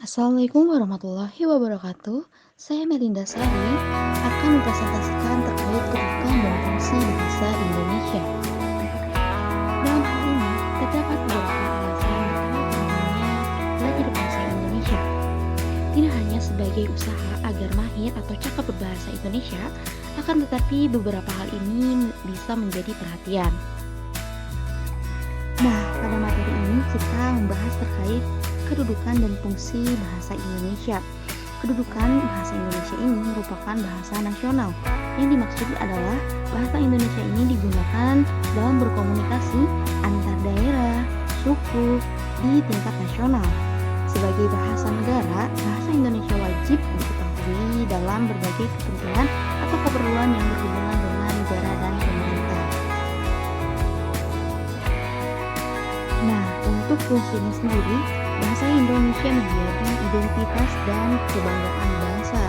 Assalamualaikum warahmatullahi wabarakatuh. Saya Melinda Sari akan mempresentasikan terkait kedudukan dan fungsi bahasa Indonesia. Dalam hal ini, terdapat beberapa alasan mengapa pentingnya belajar bahasa Indonesia. Tidak hanya sebagai usaha agar mahir atau cakap berbahasa Indonesia, akan tetapi beberapa hal ini bisa menjadi perhatian. Nah, pada materi ini kita membahas terkait kedudukan dan fungsi bahasa Indonesia. Kedudukan bahasa Indonesia ini merupakan bahasa nasional. Yang dimaksud adalah bahasa Indonesia ini digunakan dalam berkomunikasi antar daerah, suku, di tingkat nasional. Sebagai bahasa negara, bahasa Indonesia wajib diketahui dalam berbagai kepentingan atau keperluan yang berhubungan dengan negara dan pemerintah. Nah, untuk fungsinya sendiri, bahasa Indonesia menjadi identitas dan kebanggaan bangsa.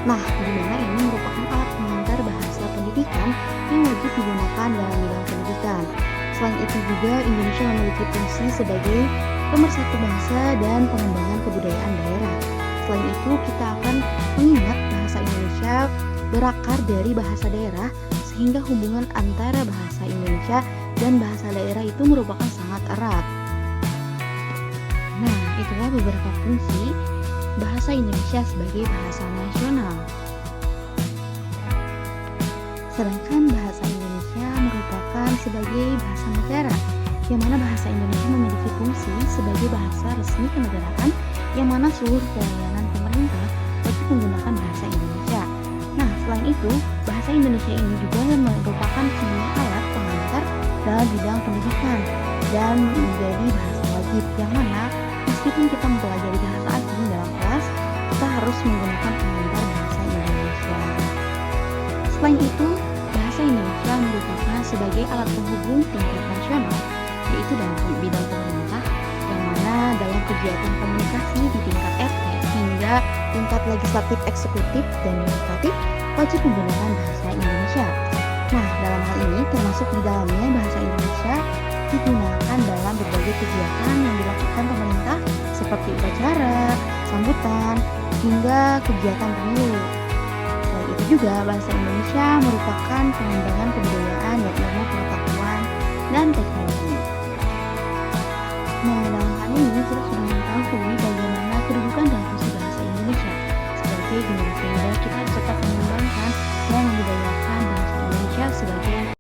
Nah, di mana ini merupakan alat pengantar bahasa pendidikan yang wajib digunakan dalam bidang pendidikan. Selain itu juga Indonesia memiliki fungsi sebagai pemersatu bangsa dan pengembangan kebudayaan daerah. Selain itu, kita akan mengingat bahasa Indonesia berakar dari bahasa daerah sehingga hubungan antara bahasa Indonesia dan bahasa daerah itu merupakan sangat erat. Nah, itulah beberapa fungsi bahasa Indonesia sebagai bahasa nasional. Sedangkan bahasa Indonesia merupakan sebagai bahasa negara, yang mana bahasa Indonesia memiliki fungsi sebagai bahasa resmi kenegaraan, yang mana seluruh pelayanan pemerintah wajib menggunakan bahasa Indonesia. Nah, selain itu, bahasa Indonesia ini juga merupakan sebuah alat pengantar dalam bidang pendidikan dan menjadi bahasa wajib, yang mana meskipun kita mempelajari bahasa asing dalam kelas, kita harus menggunakan pengantar bahasa Indonesia. Selain itu, bahasa Indonesia merupakan sebagai alat penghubung tingkat nasional, yaitu dalam bidang pemerintah, yang mana dalam kegiatan komunikasi di tingkat RT hingga tingkat legislatif, eksekutif, dan yudikatif wajib menggunakan bahasa Indonesia. Nah, dalam hal ini termasuk di dalamnya bahasa Indonesia digunakan dalam berbagai kegiatan yang dilakukan pemerintah seperti upacara, sambutan, hingga kegiatan pemilu. Selain itu juga bahasa Indonesia merupakan pengembangan kebudayaan dan ilmu pengetahuan dan teknologi